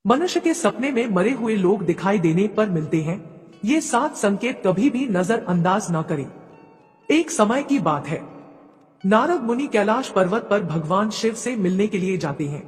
मनुष्य के सपने में मरे हुए लोग दिखाई देने पर मिलते हैं। ये 7 संकेत कभी भी नजरअंदाज न करें। एक समय की बात है, नारद मुनि कैलाश पर्वत पर भगवान शिव से मिलने के लिए जाते हैं।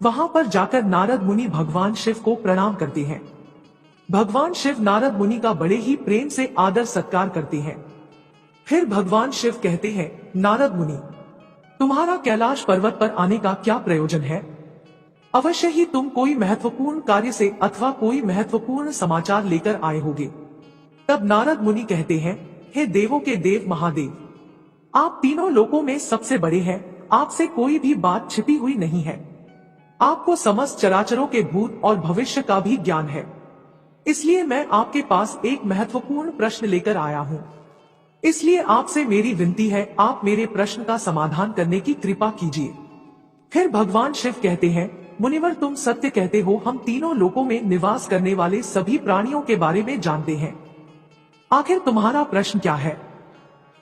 वहां पर जाकर नारद मुनि भगवान शिव को प्रणाम करते हैं। भगवान शिव नारद मुनि का बड़े ही प्रेम से आदर सत्कार करते हैं। फिर भगवान शिव कहते हैं, नारद मुनि, तुम्हारा कैलाश पर्वत पर आने का क्या प्रयोजन है? अवश्य ही तुम कोई महत्वपूर्ण कार्य से अथवा कोई महत्वपूर्ण समाचार लेकर आए होगे। तब नारद मुनि कहते हैं, हे देवों के देव महादेव, आप तीनों लोकों में सबसे बड़े हैं, आपसे कोई भी बात छिपी हुई नहीं है। आपको समस्त चराचरों के भूत और भविष्य का भी ज्ञान है। इसलिए मैं आपके पास एक महत्वपूर्ण प्रश्न लेकर आया हूं। इसलिए आपसे मेरी विनती है, आप मेरे प्रश्न का समाधान करने की कृपा कीजिए। फिर भगवान शिव कहते हैं, मुनिवर, तुम सत्य कहते हो। हम तीनों लोकों में निवास करने वाले सभी प्राणियों के बारे में जानते हैं। आखिर तुम्हारा प्रश्न क्या है?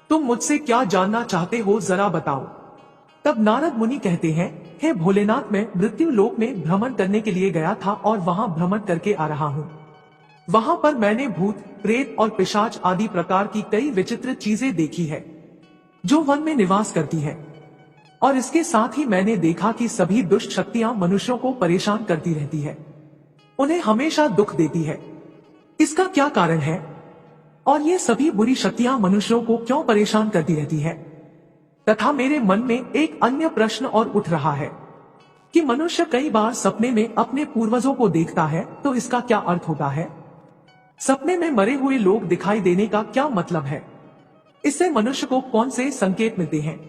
तुम मुझसे क्या जानना चाहते हो, जरा बताओ। तब नारद मुनि कहते हैं, हे भोलेनाथ, मैं मृत्यु लोक में भ्रमण करने के लिए गया था और वहां भ्रमण करके आ रहा हूं। वहां पर मैंने भूत, प्रेत और पिशाच आदि प्रकार की कई विचित्र चीजें देखी है, जो वन में निवास करती है। और इसके साथ ही मैंने देखा कि सभी दुष्ट शक्तियां मनुष्यों को परेशान करती रहती है, उन्हें हमेशा दुख देती है। इसका क्या कारण है? और ये सभी बुरी शक्तियां मनुष्यों को क्यों परेशान करती रहती है? तथा मेरे मन में एक अन्य प्रश्न और उठ रहा है कि मनुष्य कई बार सपने में अपने पूर्वजों को देखता है, तो इसका क्या अर्थ होता है? सपने में मरे हुए लोग दिखाई देने का क्या मतलब है? इससे मनुष्य को कौन से संकेत मिलते हैं?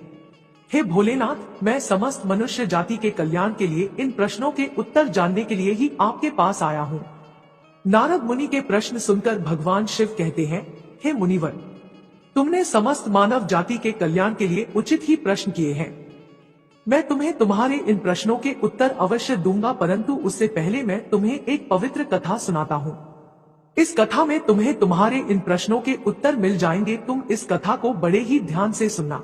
हे भोलेनाथ, मैं समस्त मनुष्य जाति के कल्याण के लिए इन प्रश्नों के उत्तर जानने के लिए ही आपके पास आया हूँ। नारद मुनि के प्रश्न सुनकर भगवान शिव कहते हैं, हे मुनिवर, तुमने समस्त मानव जाति के कल्याण के लिए उचित ही प्रश्न किए हैं। मैं तुम्हें तुम्हारे इन प्रश्नों के उत्तर अवश्य दूंगा, परंतु उससे पहले मैं तुम्हें एक पवित्र कथा सुनाता हूँ। इस कथा में तुम्हें तुम्हारे इन प्रश्नों के उत्तर मिल जाएंगे। तुम इस कथा को बड़े ही ध्यान से सुनना,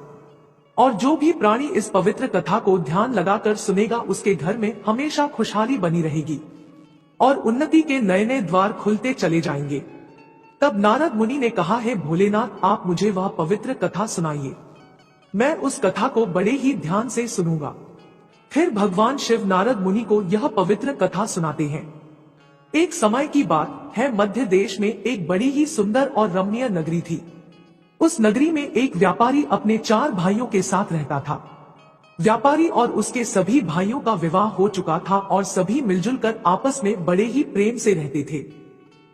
और जो भी प्राणी इस पवित्र कथा को ध्यान लगाकर सुनेगा, उसके घर में हमेशा खुशहाली बनी रहेगी और उन्नति के नए नए द्वार खुलते चले जाएंगे। तब नारद मुनि ने कहा, हे भोलेनाथ, आप मुझे वह पवित्र कथा सुनाइए। मैं उस कथा को बड़े ही ध्यान से सुनूंगा। फिर भगवान शिव नारद मुनि को यह पवित्र कथा सुनाते हैं। एक समय की बात है, मध्य देश में एक बड़ी ही सुंदर और रमणीय नगरी थी। उस नगरी में एक व्यापारी अपने 4 भाइयों के साथ रहता था। व्यापारी और उसके सभी भाइयों का विवाह हो चुका था और सभी मिलजुल कर आपस में बड़े ही प्रेम से रहते थे।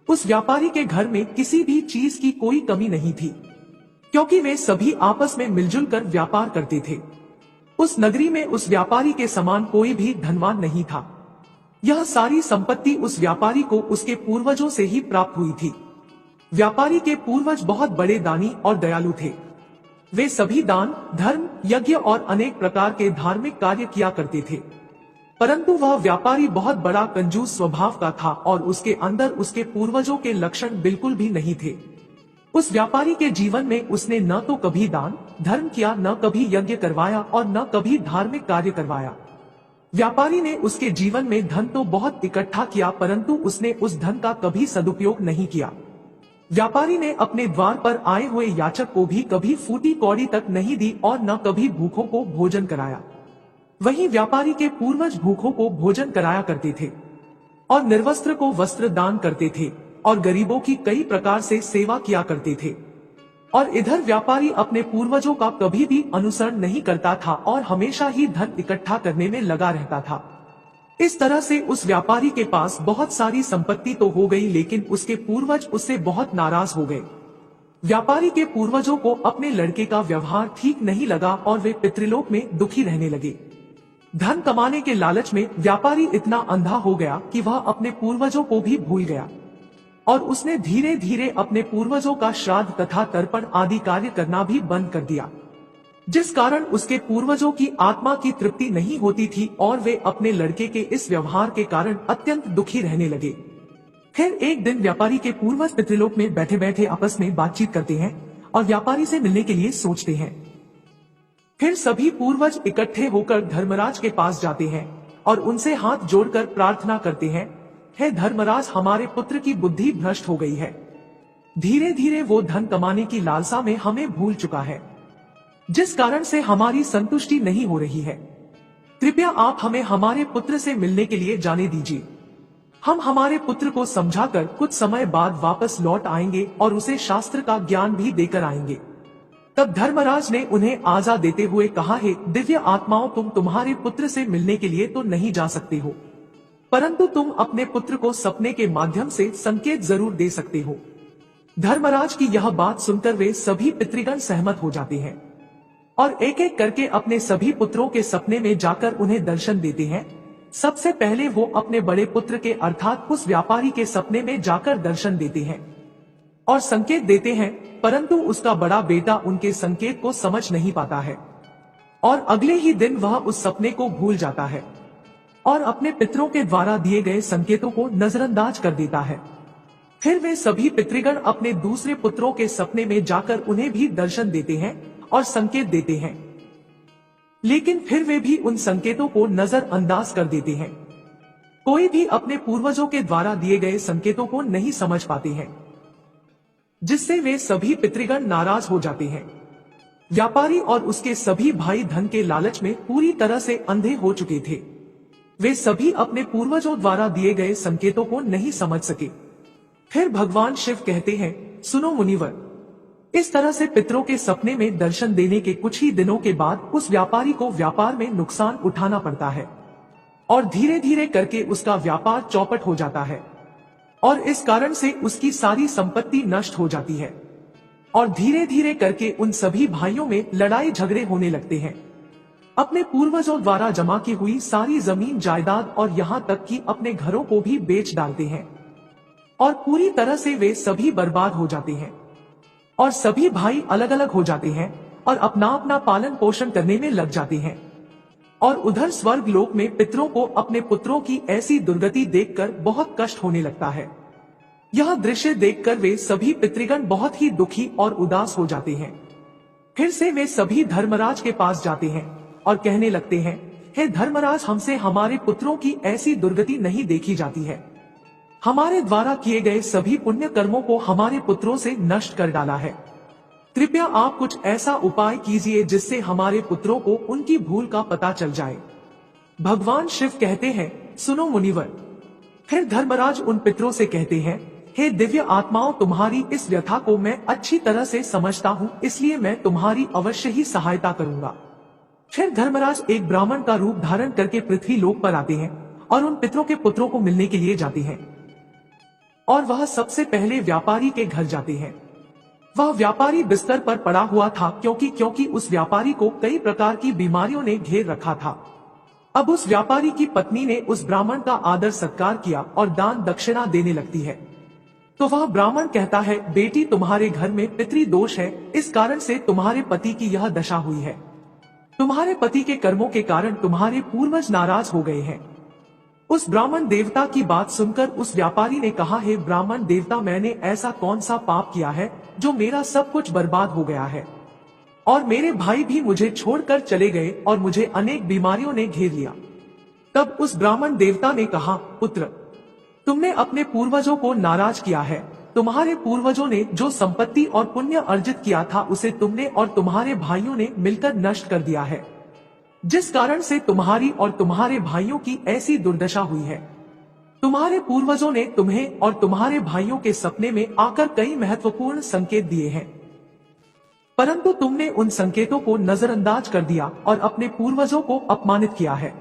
उस व्यापारी के घर में किसी भी चीज की कोई कमी नहीं थी, क्योंकि वे सभी आपस में मिलजुल कर व्यापार करते थे। उस नगरी में उस व्यापारी के समान कोई भी धनवान नहीं था। यह सारी संपत्ति उस व्यापारी को उसके पूर्वजों से ही प्राप्त हुई थी। व्यापारी के पूर्वज बहुत बड़े दानी और दयालु थे। वे सभी दान, धर्म, यज्ञ और अनेक प्रकार के धार्मिक कार्य किया करते थे। परंतु वह व्यापारी बहुत बड़ा कंजूस स्वभाव का था और उसके अंदर उसके पूर्वजों के लक्षण बिल्कुल भी नहीं थे। उस व्यापारी के जीवन में उसने न तो कभी दान धर्म किया, न कभी यज्ञ करवाया और न कभी धार्मिक कार्य करवाया। व्यापारी ने उसके जीवन में धन तो बहुत इकट्ठा किया, परंतु उसने उस धन का कभी सदुपयोग नहीं किया। व्यापारी ने अपने द्वार पर आए हुए याचक को भी कभी फूटी कौड़ी तक नहीं दी और न कभी भूखों को भोजन कराया। वहीं व्यापारी के पूर्वज भूखों को भोजन कराया करते थे और निर्वस्त्र को वस्त्र दान करते थे और गरीबों की कई प्रकार से सेवा किया करते थे। और इधर व्यापारी अपने पूर्वजों का कभी भी अनुसरण नहीं करता था और हमेशा ही धन इकट्ठा करने में लगा रहता था। इस तरह से उस व्यापारी के पास बहुत सारी संपत्ति तो हो गई, लेकिन उसके पूर्वज उससे बहुत नाराज हो गए। व्यापारी के पूर्वजों को अपने लड़के का व्यवहार ठीक नहीं लगा और वे पितृलोक में दुखी रहने लगे। धन कमाने के लालच में व्यापारी इतना अंधा हो गया कि वह अपने पूर्वजों को भी भूल गया और उसने धीरे धीरे अपने पूर्वजों का श्राद्ध तथा तर्पण आदि कार्य करना भी बंद कर दिया, जिस कारण उसके पूर्वजों की आत्मा की तृप्ति नहीं होती थी और वे अपने लड़के के इस व्यवहार के कारण अत्यंत दुखी रहने लगे। फिर एक दिन व्यापारी के पूर्वज पितृलोक में बैठे बैठे आपस में बातचीत करते हैं और व्यापारी से मिलने के लिए सोचते हैं। फिर सभी पूर्वज इकट्ठे होकर धर्मराज के पास जाते हैं और उनसे हाथ जोड़कर प्रार्थना करते हैं, हे धर्मराज, हमारे पुत्र की बुद्धि भ्रष्ट हो गई है। धीरे धीरे वो धन कमाने की लालसा में हमें भूल चुका है, जिस कारण से हमारी संतुष्टि नहीं हो रही है। कृपया आप हमें हमारे पुत्र से मिलने के लिए जाने दीजिए। हम हमारे पुत्र को समझाकर कुछ समय बाद वापस लौट आएंगे और उसे शास्त्र का ज्ञान भी देकर आएंगे। तब धर्मराज ने उन्हें आजा देते हुए कहा, हे दिव्य आत्माओं, तुम तुम्हारे पुत्र से मिलने के लिए तो नहीं जा सकते हो, परंतु तुम अपने पुत्र को सपने के माध्यम से संकेत जरूर दे सकते हो। धर्मराज की यह बात सुनकर वे सभी पितृगण सहमत हो जाते हैं और एक एक करके अपने सभी पुत्रों के सपने में जाकर उन्हें दर्शन देते हैं। सबसे पहले वो अपने बड़े पुत्र के अर्थात उस व्यापारी के सपने में जाकर दर्शन देते हैं और संकेत देते हैं, परंतु उसका बड़ा बेटा उनके संकेत को समझ नहीं पाता है और अगले ही दिन वह उस सपने को भूल जाता है और अपने पितरों के द्वारा दिए गए संकेतों को नजरअंदाज कर देता है। फिर वे सभी पितृगण अपने दूसरे पुत्रों के सपने में जाकर उन्हें भी दर्शन देते हैं और संकेत देते हैं, लेकिन फिर वे भी उन संकेतों को नजरअंदाज कर देते हैं। कोई भी अपने पूर्वजों के द्वारा दिए गए संकेतों को नहीं समझ पाते हैं, जिससे वे सभी पितृगण नाराज हो जाते हैं। व्यापारी और उसके सभी भाई धन के लालच में पूरी तरह से अंधे हो चुके थे। वे सभी अपने पूर्वजों द्वारा दिए गए संकेतों को नहीं समझ सके। फिर भगवान शिव कहते हैं, सुनो मुनिवर, इस तरह से पितरों के सपने में दर्शन देने के कुछ ही दिनों के बाद उस व्यापारी को व्यापार में नुकसान उठाना पड़ता है और धीरे धीरे करके उसका व्यापार चौपट हो जाता है और इस कारण से उसकी सारी संपत्ति नष्ट हो जाती है और धीरे धीरे करके उन सभी भाइयों में लड़ाई झगड़े होने लगते हैं। अपने पूर्वजों द्वारा जमा की हुई सारी जमीन जायदाद और यहाँ तक कि अपने घरों को भी बेच डालते हैं और पूरी तरह से वे सभी बर्बाद हो जाते हैं और सभी भाई अलग अलग हो जाते हैं और अपना अपना पालन पोषण करने में लग जाते हैं। और उधर स्वर्ग लोक में पितरों को अपने पुत्रों की ऐसी दुर्गति देखकर बहुत कष्ट होने लगता है। यह दृश्य देखकर वे सभी पितृगण बहुत ही दुखी और उदास हो जाते हैं। फिर से वे सभी धर्मराज के पास जाते हैं और कहने लगते हैं, हे धर्मराज, हमसे हमारे पुत्रों की ऐसी दुर्गति नहीं देखी जाती है। हमारे द्वारा किए गए सभी पुण्य कर्मों को हमारे पुत्रों से नष्ट कर डाला है। कृपया आप कुछ ऐसा उपाय कीजिए जिससे हमारे पुत्रों को उनकी भूल का पता चल जाए। भगवान शिव कहते हैं, सुनो मुनिवर। फिर धर्मराज उन पितरों से कहते हैं, हे दिव्य आत्माओं, तुम्हारी इस व्यथा को मैं अच्छी तरह से समझता हूँ, इसलिए मैं तुम्हारी अवश्य ही सहायता करूंगा। फिर धर्मराज एक ब्राह्मण का रूप धारण करके पृथ्वी लोक पर आते हैं और उन पितरों के पुत्रों को मिलने के लिए जाते हैं और वह सबसे पहले व्यापारी के घर जाते हैं। वह व्यापारी बिस्तर पर पड़ा हुआ था क्योंकि उस व्यापारी को कई प्रकार की बीमारियों ने घेर रखा था। अब उस व्यापारी की पत्नी ने उस ब्राह्मण का आदर सत्कार किया और दान दक्षिणा देने लगती है। तो वह ब्राह्मण कहता है, बेटी, तुम्हारे घर में पितृ दोष है, इस कारण से तुम्हारे पति की यह दशा हुई है। तुम्हारे पति के कर्मों के कारण तुम्हारे पूर्वज नाराज हो गए हैं। उस ब्राह्मण देवता की बात सुनकर उस व्यापारी ने कहा, हे ब्राह्मण देवता, मैंने ऐसा कौन सा पाप किया है जो मेरा सब कुछ बर्बाद हो गया है और मेरे भाई भी मुझे छोड़कर चले गए और मुझे अनेक बीमारियों ने घेर लिया। तब उस ब्राह्मण देवता ने कहा, पुत्र, तुमने अपने पूर्वजों को नाराज किया है। तुम्हारे पूर्वजों ने जो संपत्ति और पुण्य अर्जित किया था उसे तुमने और तुम्हारे भाइयों ने मिलकर नष्ट कर दिया है, जिस कारण से तुम्हारी और तुम्हारे भाइयों की ऐसी दुर्दशा हुई है। तुम्हारे पूर्वजों ने तुम्हें और तुम्हारे भाइयों के सपने में आकर कई महत्वपूर्ण संकेत दिए हैं, परंतु तुमने उन संकेतों को नजरअंदाज कर दिया और अपने पूर्वजों को अपमानित किया है।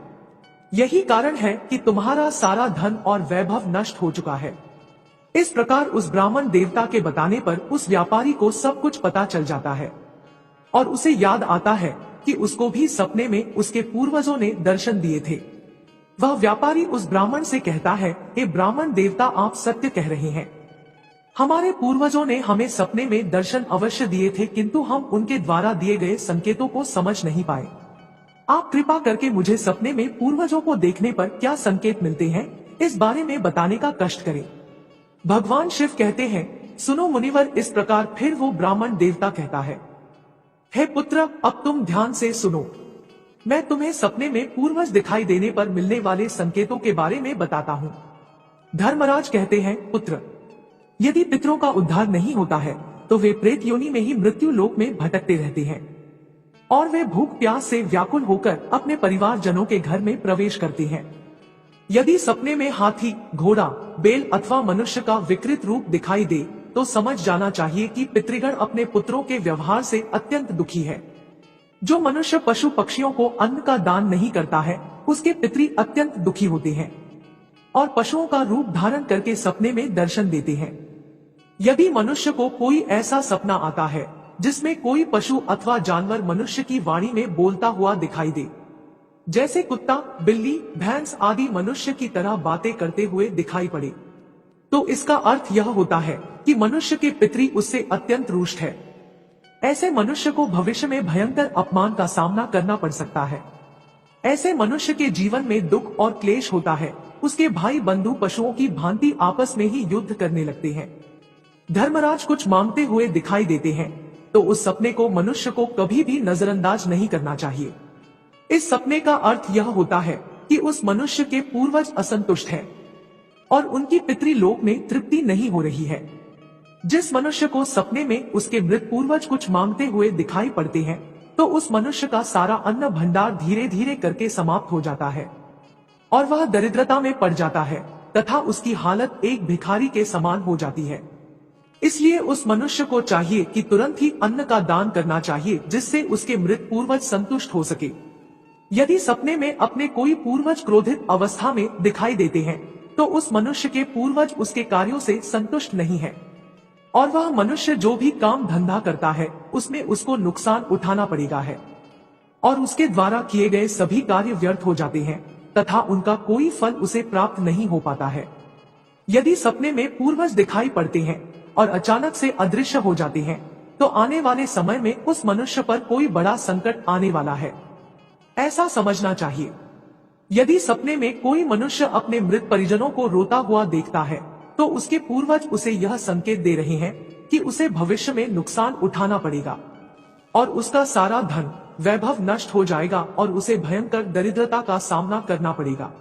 यही कारण है कि तुम्हारा सारा धन और वैभव नष्ट हो चुका है। इस प्रकार उस ब्राह्मण देवता के बताने पर उस व्यापारी को सब कुछ पता चल जाता है और उसे याद आता है कि उसको भी सपने में उसके पूर्वजों ने दर्शन दिए थे। वह व्यापारी उस ब्राह्मण से कहता है, हे ब्राह्मण देवता, आप सत्य कह रहे हैं। हमारे पूर्वजों ने हमें सपने में दर्शन अवश्य दिए थे, किंतु हम उनके द्वारा दिए गए संकेतों को समझ नहीं पाए। आप कृपा करके मुझे सपने में पूर्वजों को देखने पर क्या संकेत मिलते हैं, इस बारे में बताने का कष्ट करें। भगवान शिव कहते हैं, सुनो मुनिवर। इस प्रकार फिर वो ब्राह्मण देवता कहता है, हे पुत्र, अब तुम ध्यान से सुनो। मैं तुम्हें सपने में पूर्वज दिखाई देने पर मिलने वाले संकेतों के बारे में बताता हूँ। धर्मराज कहते हैं, पुत्र, यदि पितरों का उद्धार नहीं होता है तो वे प्रेत योनि में ही मृत्यु लोक में भटकते रहते हैं और वे भूख प्यास से व्याकुल होकर अपने परिवारजनों के घर में प्रवेश करते हैं। यदि सपने में हाथी, घोड़ा, बैल अथवा मनुष्य का विकृत रूप दिखाई दे तो समझ जाना चाहिए कि पितृगण अपने पुत्रों के व्यवहार से अत्यंत दुखी है। जो मनुष्य पशु पक्षियों को अन्न का दान नहीं करता है उसके पितृ अत्यंत दुखी होते हैं और पशुओं का रूप धारण करके सपने में दर्शन देते हैं। यदि मनुष्य को कोई ऐसा सपना आता है जिसमें कोई पशु अथवा जानवर मनुष्य की वाणी में बोलता हुआ दिखाई दे, जैसे कुत्ता, बिल्ली, भैंस आदि मनुष्य की तरह बातें करते हुए दिखाई पड़े, तो इसका अर्थ यह होता है कि मनुष्य के पितृ उससे अत्यंत रुष्ट है। ऐसे मनुष्य को भविष्य में भयंकर अपमान का सामना करना पड़ सकता है। ऐसे मनुष्य के जीवन में दुख और क्लेश होता है। उसके भाई बंधु पशुओं की भांति आपस में ही युद्ध करने लगते हैं। धर्मराज कुछ मांगते हुए दिखाई देते हैं तो उस सपने को मनुष्य को कभी भी नजरअंदाज नहीं करना चाहिए। इस सपने का अर्थ यह होता है कि उस मनुष्य के पूर्वज असंतुष्ट हैं और उनकी पितृलोक में तृप्ति नहीं हो रही है। जिस मनुष्य को सपने में उसके मृत पूर्वज कुछ मांगते हुए दिखाई पड़ते हैं तो उस मनुष्य का सारा अन्न भंडार धीरे धीरे करके समाप्त हो जाता है और वह दरिद्रता में पड़ जाता है तथा उसकी हालत एक भिखारी के समान हो जाती है। इसलिए उस मनुष्य को चाहिए कि तुरंत ही अन्न का दान करना चाहिए जिससे उसके मृत पूर्वज संतुष्ट हो सके। यदि सपने में अपने कोई पूर्वज क्रोधित अवस्था में दिखाई देते हैं तो उस मनुष्य के पूर्वज उसके कार्यों से संतुष्ट नहीं है और वह मनुष्य जो भी काम धंधा करता है उसमें उसको नुकसान उठाना पड़ेगा है और उसके द्वारा किए गए सभी कार्य व्यर्थ हो जाते हैं तथा उनका कोई फल उसे प्राप्त नहीं हो पाता है। यदि सपने में पूर्वज दिखाई पड़ते हैं और अचानक से अदृश्य हो जाते हैं तो आने वाले समय में उस मनुष्य पर कोई बड़ा संकट आने वाला है, ऐसा समझना चाहिए। यदि सपने में कोई मनुष्य अपने मृत परिजनों को रोता हुआ देखता है तो उसके पूर्वज उसे यह संकेत दे रहे हैं कि उसे भविष्य में नुकसान उठाना पड़ेगा और उसका सारा धन वैभव नष्ट हो जाएगा और उसे भयंकर दरिद्रता का सामना करना पड़ेगा।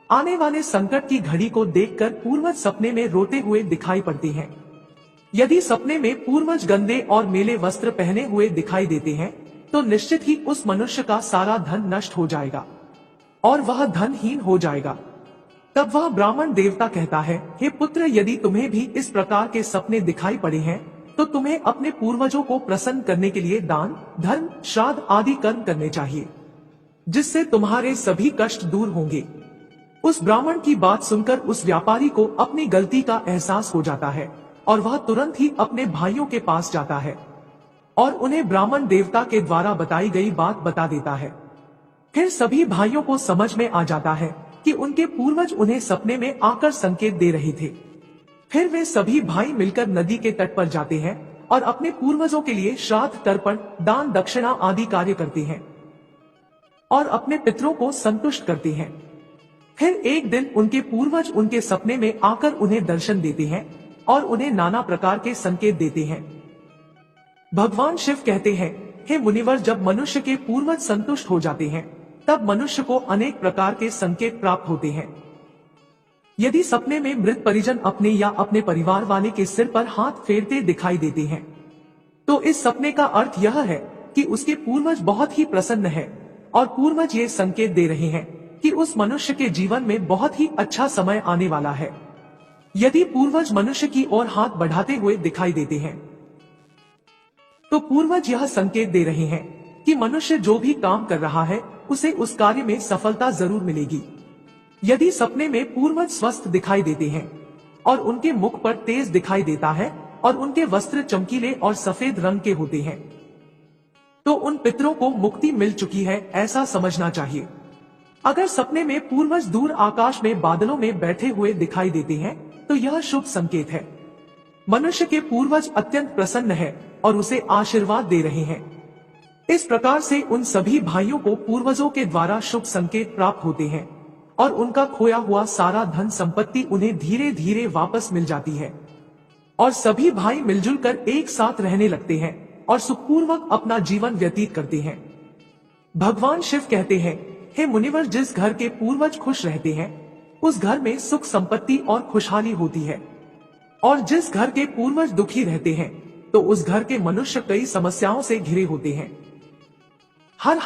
आने वाले संकट की घड़ी को देखकर पूर्वज सपने में रोते हुए दिखाई पड़ते हैं। यदि सपने में पूर्वज गंदे और मेले वस्त्र पहने हुए दिखाई देते हैं तो निश्चित ही उस मनुष्य का सारा धन नष्ट हो जाएगा और वह धनहीन हो जाएगा। तब वह ब्राह्मण देवता कहता है, हे पुत्र, यदि तुम्हें भी इस प्रकार के सपने दिखाई पड़े हैं तो तुम्हें अपने पूर्वजों को प्रसन्न करने के लिए दान, धर्म, श्राद्ध आदि कर्म करने चाहिए, जिससे तुम्हारे सभी कष्ट दूर होंगे। उस ब्राह्मण की बात सुनकर उस व्यापारी को अपनी गलती का एहसास हो जाता है और वह तुरंत ही अपने भाइयों के पास जाता है और उन्हें ब्राह्मण देवता के द्वारा बताई गई बात बता देता है। फिर सभी भाइयों को समझ में आ जाता है कि उनके पूर्वज उन्हें सपने में आकर संकेत दे रहे थे। फिर वे सभी भाई मिलकर नदी के तट पर जाते हैं और अपने पूर्वजों के लिए श्राद्ध, तर्पण, दान, दक्षिणा आदि कार्य करते हैं और अपने पितरों को संतुष्ट करते हैं। फिर एक दिन उनके पूर्वज उनके सपने में आकर उन्हें दर्शन देते हैं और उन्हें नाना प्रकार के संकेत देते हैं। भगवान शिव कहते हैं, हे मुनिवर, जब मनुष्य के पूर्वज संतुष्ट हो जाते हैं तब मनुष्य को अनेक प्रकार के संकेत प्राप्त होते हैं। यदि सपने में मृत परिजन अपने या अपने परिवार वाले के सिर पर हाथ फेरते दिखाई देते हैं तो इस सपने का अर्थ यह है कि उसके पूर्वज बहुत ही प्रसन्न है और पूर्वज ये संकेत दे रहे हैं कि उस मनुष्य के जीवन में बहुत ही अच्छा समय आने वाला है। यदि पूर्वज मनुष्य की ओर हाथ बढ़ाते हुए दिखाई देते हैं तो पूर्वज यह संकेत दे रहे हैं कि मनुष्य जो भी काम कर रहा है उसे उस कार्य में सफलता जरूर मिलेगी। यदि सपने में पूर्वज स्वस्थ दिखाई देते हैं और उनके मुख पर तेज दिखाई देता है और उनके वस्त्र चमकीले और सफेद रंग के होते हैं तो उन पितरों को मुक्ति मिल चुकी है, ऐसा समझना चाहिए। अगर सपने में पूर्वज दूर आकाश में बादलों में बैठे हुए दिखाई देते हैं तो यह शुभ संकेत है। मनुष्य के पूर्वज अत्यंत प्रसन्न है और उसे आशीर्वाद दे रहे हैं। इस प्रकार से उन सभी भाइयों को पूर्वजों के द्वारा शुभ संकेत प्राप्त होते हैं और उनका खोया हुआ सारा धन संपत्ति उन्हें धीरे धीरे वापस मिल जाती है और सभी भाई मिलजुल कर एक साथ रहने लगते हैं और सुखपूर्वक अपना जीवन व्यतीत करते हैं। भगवान शिव कहते हैं, हे मुनिवर, जिस घर के पूर्वज खुश रहते हैं उस घर में सुख संपत्ति और खुशहाली होती है, और जिस घर के पूर्वज दुखी रहते हैं तो उस घर के मनुष्य कई समस्याओं से घिरे होते हैं। हर